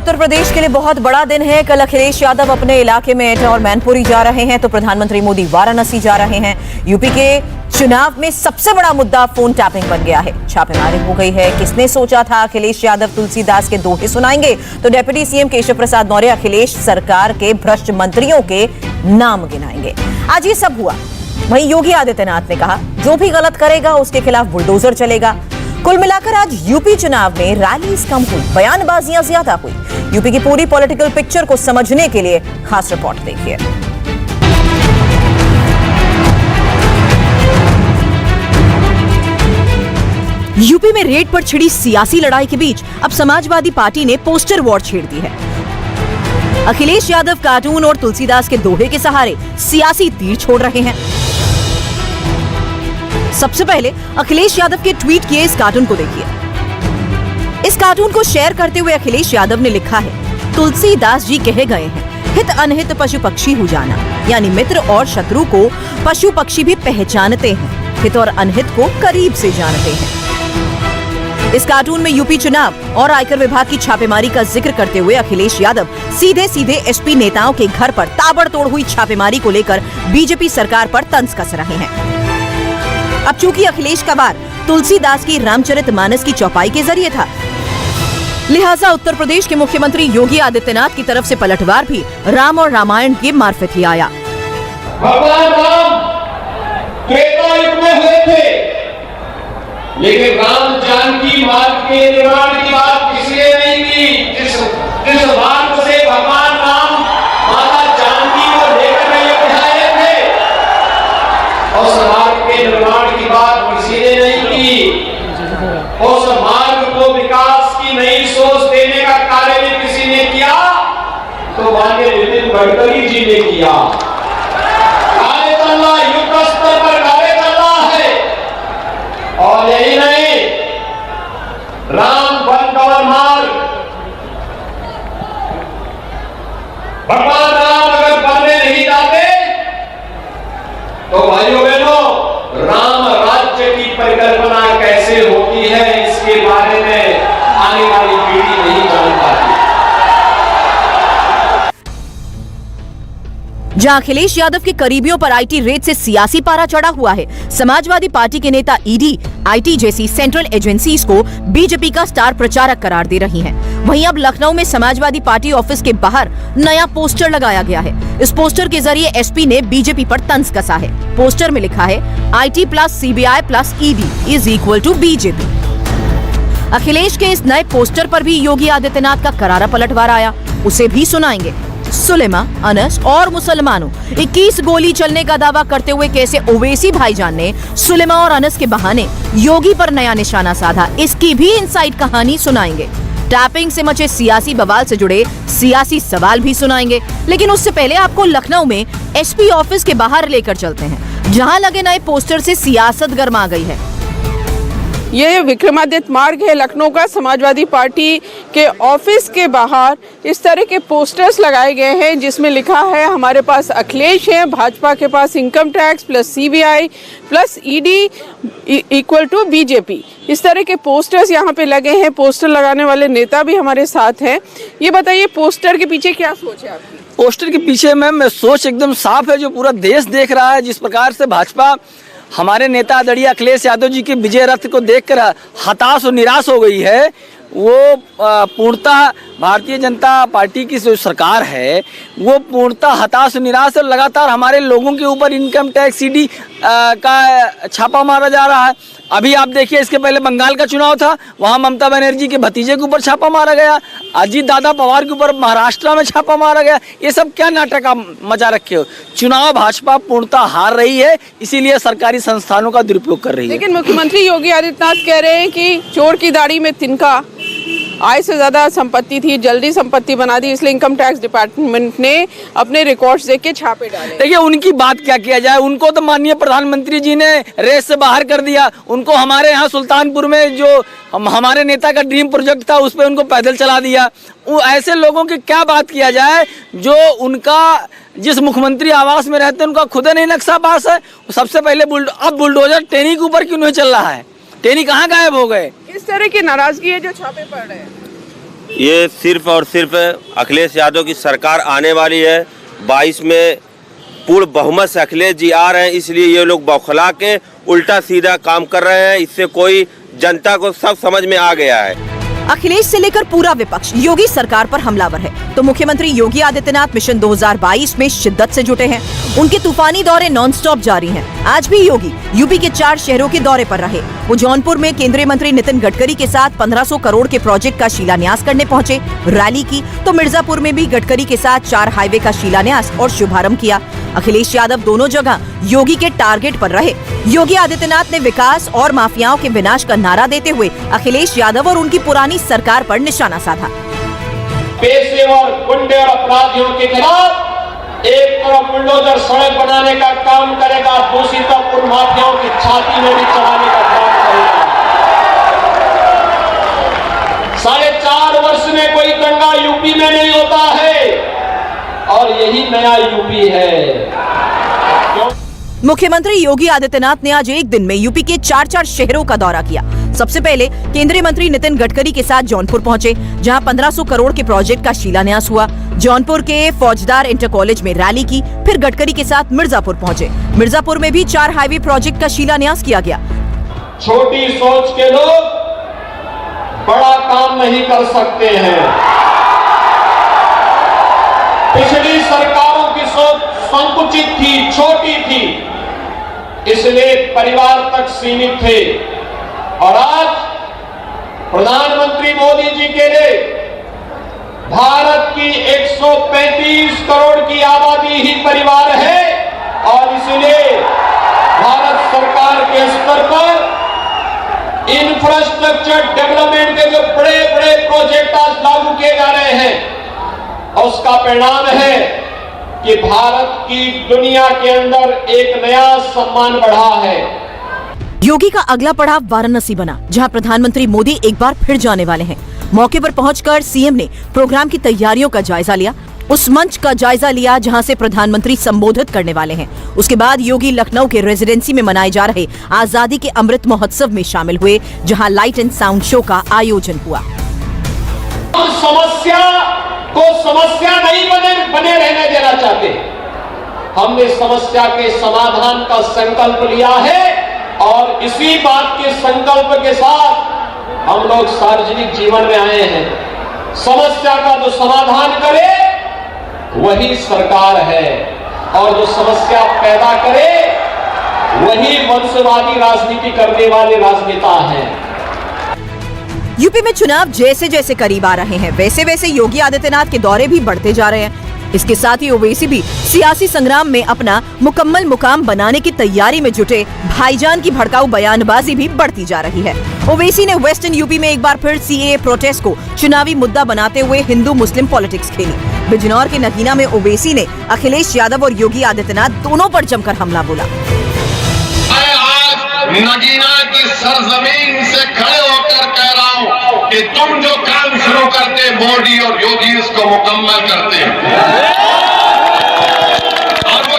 उत्तर प्रदेश के लिए बहुत बड़ा दिन है। कल अखिलेश यादव अपने इलाके में एटा और मैनपुरी जा रहे हैं तो प्रधानमंत्री मोदी वाराणसी जा रहे हैं। यूपी के चुनाव में सबसे बड़ा मुद्दा फोन टैपिंग बन गया है। छापेमारी हो गई है। किसने सोचा था अखिलेश यादव तुलसीदास के दोहे सुनाएंगे तो डिप्टी सीएम केशव प्रसाद मौर्य अखिलेश सरकार के भ्रष्ट मंत्रियों के नाम गिनाएंगे। आज ये सब हुआ। वहीं योगी आदित्यनाथ ने कहा जो भी गलत करेगा उसके खिलाफ बुलडोजर चलेगा। कुल मिलाकर आज यूपी चुनाव में रैलीज कम हुई, बयानबाजियां ज्यादा हुई। यूपी की पूरी पॉलिटिकल पिक्चर को समझने के लिए खास रिपोर्ट देखिए। यूपी में रेड पर छिड़ी सियासी लड़ाई के बीच अब समाजवादी पार्टी ने पोस्टर वॉर छेड़ दी है। अखिलेश यादव कार्टून और तुलसीदास के दोहे के सहारे सियासी तीर छोड़ रहे हैं। सबसे पहले अखिलेश यादव के ट्वीट किए इस कार्टून को देखिए। इस कार्टून को शेयर करते हुए अखिलेश यादव ने लिखा है, तुलसीदास जी कहे गए हैं हित अनहित पशु पक्षी हो जाना, यानी मित्र और शत्रु को पशु पक्षी भी पहचानते हैं, हित और अनहित को करीब से जानते हैं। इस कार्टून में यूपी चुनाव और आयकर विभाग की छापेमारी का जिक्र करते हुए अखिलेश यादव सीधे सीधे एसपी नेताओं के घर पर ताबड़तोड़ हुई छापेमारी को लेकर बीजेपी सरकार पर तंज कस रहे हैं। अब चूंकि अखिलेश का वार तुलसीदास की रामचरितमानस की चौपाई के जरिए था, लिहाजा उत्तर प्रदेश के मुख्यमंत्री योगी आदित्यनाथ की तरफ से पलटवार भी राम और रामायण के मार्फत ही आया। भगवान राम त्रेता युग में हुए थे, लेकिन राम जानकी मार्ग के निर्माण की बात किसी ने नहीं की। जिस मार्ग से भगवान राम माता जानकी को लेकर अयोध्या आए थे, उस मार्ग के निर्माण की बात किसी ने नहीं की। उस मार्ग को विकास की नई सोच देने का कार्य भी किसी ने किया तो माननीय नितिन गडकरी जी ने किया। कार्य करना युद्ध स्तर पर कार्य करना है। और यही नहीं, राम वन कवन मार्ग, भगवान राम अगर बनने नहीं जाते तो भाइयों बहनों, राम राज्य की परिकल्पना कैसे होती है इसके बारे में आने वाली पीढ़ी नहीं जान पाती। जहां अखिलेश यादव के करीबियों पर आईटी रेड से सियासी पारा चढ़ा हुआ है, समाजवादी पार्टी के नेता ईडी, आईटी जैसी सेंट्रल एजेंसीज को बीजेपी का स्टार प्रचारक करार दे रही हैं। वहीं अब लखनऊ में समाजवादी पार्टी ऑफिस के बाहर नया पोस्टर लगाया गया है। इस पोस्टर के जरिए एसपी ने बीजेपी पर तंज कसा है। पोस्टर में लिखा है, IT plus CBI plus ED is equal to BJP. Akhilesh के इस नए पोस्टर पर भी योगी आदित्यनाथ का करारा पलटवार आया। उसे भी सुनाएंगे। सुलेमा, अनस और मुसलमानों 21 गोली चलने का दावा करते हुए कैसे ओवैसी भाईजान ने सुलेमा और अनस के बहाने योगी पर नया निशाना साधा, इसकी भी इनसाइड कहानी सुनाएंगे। टैपिंग से मचे सियासी बवाल से जुड़े सियासी सवाल भी सुनाएंगे। लेकिन उससे पहले आपको लखनऊ में एसपी ऑफिस के बाहर लेकर चलते हैं, जहां लगे नए पोस्टर से सियासत गर्मा गई है। ये विक्रमादित्य मार्ग है लखनऊ का। समाजवादी पार्टी के ऑफिस के बाहर इस तरह के पोस्टर्स लगाए गए हैं जिसमें लिखा है, हमारे पास अखिलेश है, भाजपा के पास income tax plus CBI plus ED equal to BJP. इस तरह के पोस्टर्स यहाँ पे लगे हैं। पोस्टर लगाने वाले नेता भी हमारे साथ हैं। ये बताइए, पोस्टर के पीछे क्या सोच है आपकी? पोस्टर के पीछे मैम सोच एकदम साफ है, जो पूरा देश देख रहा है। जिस प्रकार से भाजपा हमारे नेता आदरणीय अखिलेश यादव जी के विजय रथ को देखकर हताश और निराश हो गई है, वो पूर्णतः भारतीय जनता पार्टी की जो सरकार है वो पूर्णतः हताश और निराश, और लगातार हमारे लोगों के ऊपर इनकम टैक्स ईडी का छापा मारा जा रहा है। अभी आप देखिए, इसके पहले बंगाल का चुनाव था, वहां ममता बनर्जी के भतीजे के ऊपर छापा मारा गया। अजीत दादा पवार के ऊपर महाराष्ट्र में छापा मारा गया। ये सब क्या नाटक आप मचा रखे हो? चुनाव भाजपा पूर्णतः हार रही है, इसीलिए सरकारी संस्थानों का दुरुपयोग कर रही है। लेकिन मुख्यमंत्री योगी आदित्यनाथ कह रहे हैं कि चोर की दाढ़ी में तिनका, आय से ज्यादा संपत्ति थी, जल्दी संपत्ति बना दी, इसलिए इनकम टैक्स डिपार्टमेंट ने अपने रिकॉर्ड्स देख के छापे डाले। देखिए, उनकी बात क्या किया जाए, उनको तो माननीय प्रधानमंत्री जी ने रेस से बाहर कर दिया। उनको हमारे यहाँ सुल्तानपुर में जो हमारे नेता का ड्रीम प्रोजेक्ट था उस पर उनको पैदल चला दिया। वो ऐसे लोगों की क्या बात किया जाए जो उनका जिस मुख्यमंत्री आवास में रहते हैं उनका खुद नहीं नक्शा पास है। सबसे पहले अब बुलडोजर टेनी के ऊपर क्यों नहीं चल रहा है? टेनी कहाँ गायब हो गए? इस तरह की नाराजगी है जो छापे पड़ रहे हैं। ये सिर्फ और सिर्फ अखिलेश यादव की सरकार आने वाली है। 22 में पूर्ण बहुमत से अखिलेश जी आ रहे हैं, इसलिए ये लोग बौखला के उल्टा सीधा काम कर रहे हैं। इससे कोई जनता को सब समझ में आ गया है। अखिलेश से लेकर पूरा विपक्ष योगी सरकार पर हमलावर है, तो मुख्यमंत्री योगी आदित्यनाथ मिशन 2022 में शिद्दत से जुटे हैं। उनके तूफानी दौरे नॉनस्टॉप जारी हैं। आज भी योगी यूपी के 4 शहरों के दौरे पर रहे। वो जौनपुर में केंद्रीय मंत्री नितिन गडकरी के साथ 1500 करोड़ के प्रोजेक्ट का शिलान्यास करने पहुंचे, रैली की, तो मिर्जापुर में भी गडकरी के साथ 4 हाईवे का शिलान्यास और शुभारंभ किया। अखिलेश यादव दोनों जगह योगी के टारगेट पर रहे। योगी आदित्यनाथ ने विकास और माफियाओं के विनाश का नारा देते हुए अखिलेश यादव और उनकी पुरानी सरकार पर निशाना साधा। पेशेवर गुंडे और अपराधियों के खिलाफ एक तरफ बुलडोजर सड़क बनाने का काम करेगा, दूसरी तरफ उन माफियाओं की छाती में भी चढ़ाने का काम करेगा। 4.5 वर्ष में कोई दंगा यूपी में नहीं होता है और यही नया यूपी है। मुख्यमंत्री योगी आदित्यनाथ ने आज एक दिन में यूपी के 4 शहरों का दौरा किया। सबसे पहले केंद्रीय मंत्री नितिन गडकरी के साथ जौनपुर पहुंचे, जहां 1500 करोड़ के प्रोजेक्ट का शिलान्यास हुआ। जौनपुर के फौजदार इंटर कॉलेज में रैली की, फिर गडकरी के साथ मिर्जापुर पहुंचे। मिर्जापुर में भी 4 हाईवे प्रोजेक्ट का शिलान्यास किया गया। छोटी सोच के लोग बड़ा काम नहीं कर सकते हैं। पिछली सरकारों की सोच संकुचित थी, छोटी थी, इसलिए परिवार तक सीमित थे। और आज प्रधानमंत्री मोदी जी के लिए भारत की 135 करोड़ की आबादी ही परिवार है और इसलिए भारत सरकार के स्तर पर इंफ्रास्ट्रक्चर डेवलपमेंट के जो बड़े बड़े प्रोजेक्ट आज लागू किए जा रहे हैं, और उसका परिणाम है कि भारत की दुनिया के अंदर एक नया सम्मान बढ़ा है। योगी का अगला पड़ाव वाराणसी बना, जहां प्रधानमंत्री मोदी एक बार फिर जाने वाले हैं। मौके पर पहुंचकर सीएम ने प्रोग्राम की तैयारियों का जायजा लिया, उस मंच का जायजा लिया जहां से प्रधानमंत्री संबोधित करने वाले हैं। उसके बाद योगी लखनऊ के रेजिडेंसी में मनाए जा रहे आजादी के अमृत महोत्सव में शामिल हुए, जहां लाइट एंड साउंड शो का आयोजन हुआ। समस्या को समस्या नहीं बने रहने देना चाहते। हमने समस्या के समाधान का संकल्प लिया है और इसी बात के संकल्प के साथ हम लोग सार्वजनिक जीवन में आए हैं। समस्या का जो समाधान करे वही सरकार है और जो समस्या पैदा करे वही वंशवादी राजनीति करने वाले राजनेता हैं। यूपी में चुनाव जैसे जैसे करीब आ रहे हैं, वैसे वैसे योगी आदित्यनाथ के दौरे भी बढ़ते जा रहे हैं। इसके साथ ही ओवैसी भी सियासी संग्राम में अपना मुकम्मल मुकाम बनाने की तैयारी में जुटे। भाईजान की भड़काऊ बयानबाजी भी बढ़ती जा रही है। ओवैसी ने वेस्टर्न यूपी में एक बार फिर सीएए प्रोटेस्ट को चुनावी मुद्दा बनाते हुए हिंदू मुस्लिम पॉलिटिक्स खेली। बिजनौर के नगीना में ओवैसी ने अखिलेश यादव और योगी आदित्यनाथ दोनों पर जमकर हमला बोला। मैं आज नगीना की सरजमीन से खड़े होकर कह रहा हूं कि तुम जो काम शुरू करते मोदी और योगी उसको मुकम्मल करते हैं। और वो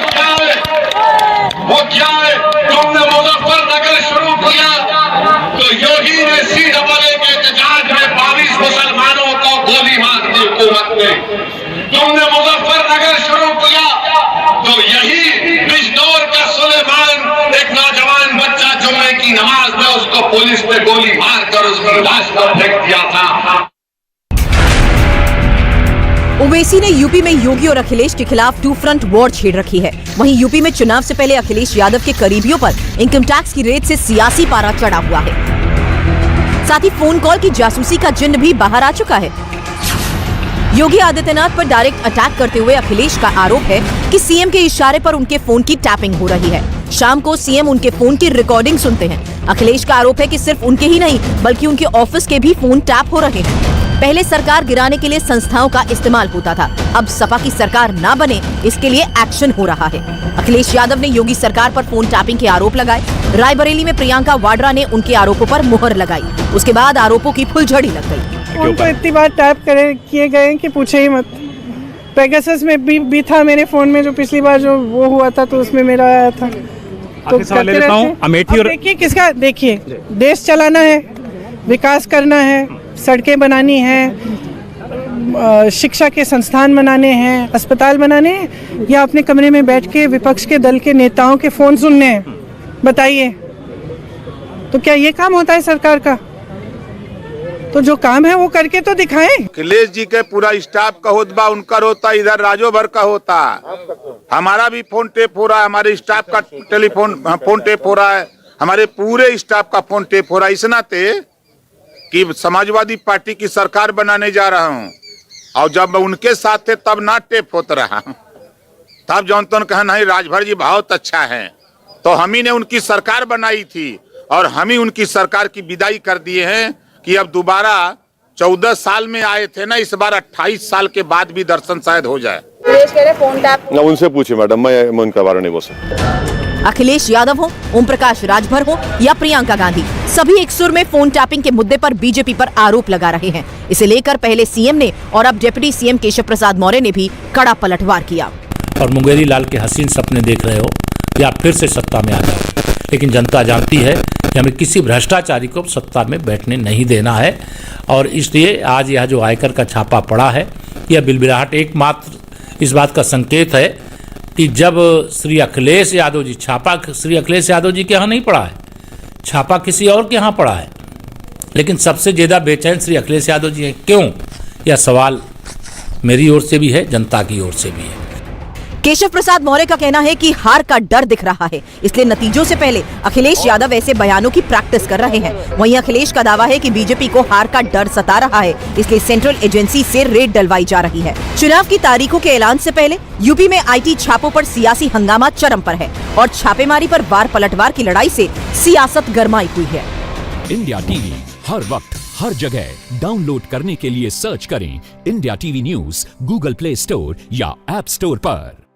क्या है तुमने मुजफ्फरनगर शुरू किया तो योगी ने CAA के एहतजाज में 22 मुसलमानों को गोली मार दी हुकूमत ने। तुमने मुजफ्फरनगर शुरू किया तो यही बिजनौर का सुलेमान एक नौजवान बच्चा जुम्मे की नमाज में उसको पुलिस ने गोली मारकर उसकी लाश पर फेंक दिया था। ओवैसी ने यूपी में योगी और अखिलेश के खिलाफ 2 फ्रंट वॉर छेड़ रखी है। वहीं यूपी में चुनाव से पहले अखिलेश यादव के करीबियों पर इनकम टैक्स की रेड से सियासी पारा चढ़ा हुआ है। साथ ही फोन कॉल की जासूसी का जिन्न भी बाहर आ चुका है। योगी आदित्यनाथ पर डायरेक्ट अटैक करते हुए अखिलेश का आरोप है कि सीएम के इशारे पर उनके फोन की टैपिंग हो रही है। शाम को सीएम उनके फोन की रिकॉर्डिंग सुनते हैं। अखिलेश का आरोप है कि सिर्फ उनके ही नहीं बल्कि उनके ऑफिस के भी फोन टैप हो रहे हैं। पहले सरकार गिराने के लिए संस्थाओं का इस्तेमाल होता था, अब सपा की सरकार ना बने इसके लिए एक्शन हो रहा है। अखिलेश यादव ने योगी सरकार पर फोन टैपिंग के आरोप लगाए। रायबरेली में प्रियंका वाड्रा ने उनके आरोपों पर मुहर लगाई। उसके बाद आरोपों की फुलझड़ी लग गई। फोन तो इतनी बार टैप किए गए कि पूछे ही मत। पेगासस में भी था मेरे फोन में, जो पिछली बार जो वो हुआ था तो उसमें मेरा आया था। तो करते रहते हैं। अमेठी और देखिए किसका, देखिए देश चलाना है, विकास करना है, सड़कें बनानी है, शिक्षा के संस्थान बनाने हैं, अस्पताल बनाने हैं, या अपने कमरे में बैठ के विपक्ष के दल के नेताओं के फोन सुनने हैं? बताइए, तो क्या ये काम होता है सरकार का? तो जो काम है वो करके तो दिखाएं। अखिलेश जी के पूरा स्टाफ का होता, उनका होता, इधर राजो भर का होता। हमारा भी फोन टेप हो रहा है, हमारे स्टाफ का टेलीफोन फोन टेप हो रहा है, हमारे पूरे स्टाफ का फोन टेप हो रहा है। इस नाते कि समाजवादी पार्टी की सरकार बनाने जा रहा हूँ, और जब उनके साथ थे तब ना टेप होता रहा, तब जौन तौन कहा नहीं राजभर जी बहुत अच्छा है, तो हम ही ने उनकी सरकार बनाई थी और हम ही उनकी सरकार की विदाई कर दिए हैं कि अब दोबारा 14 साल में आए थे ना, इस बार 28 साल के बाद भी दर्शन शायद हो जाए। ना उनसे पूछे मैडम, मैं उनका बारे नहीं बोल सकता। अखिलेश यादव हो, ओम प्रकाश राजभर हो या प्रियंका गांधी, सभी एक सुर में फोन टैपिंग के मुद्दे पर बीजेपी पर आरोप लगा रहे हैं। इसे लेकर पहले सीएम ने और अब डिप्टी सीएम केशव प्रसाद मौर्य ने भी कड़ा पलटवार किया। और मुंगेरी लाल के हसीन सपने देख रहे हो या फिर से सत्ता में आ जाओ, लेकिन जनता जानती है कि हमें किसी भ्रष्टाचारी को सत्ता में बैठने नहीं देना है। और इसलिए आज यह जो आयकर का छापा पड़ा है, यह बिलबिलाहट एकमात्र इस बात का संकेत है कि जब श्री अखिलेश यादव जी, छापा श्री अखिलेश यादव जी के यहाँ नहीं पड़ा है, छापा किसी और के यहाँ पड़ा है, लेकिन सबसे ज़्यादा बेचैन श्री अखिलेश यादव जी हैं। क्यों? यह सवाल मेरी ओर से भी है, जनता की ओर से भी है। केशव प्रसाद मौर्य का कहना है कि हार का डर दिख रहा है, इसलिए नतीजों से पहले अखिलेश यादव ऐसे बयानों की प्रैक्टिस कर रहे हैं। वहीं अखिलेश का दावा है कि बीजेपी को हार का डर सता रहा है, इसलिए सेंट्रल एजेंसी से रेड डलवाई जा रही है। चुनाव की तारीखों के ऐलान से पहले यूपी में आईटी छापों पर सियासी हंगामा चरम पर है और छापेमारी पर वार पलटवार की लड़ाई से सियासत गरमाई हुई है। इंडिया टीवी हर वक्त हर जगह डाउनलोड करने के लिए सर्च करें India TV news Google play store या ऐप स्टोर पर।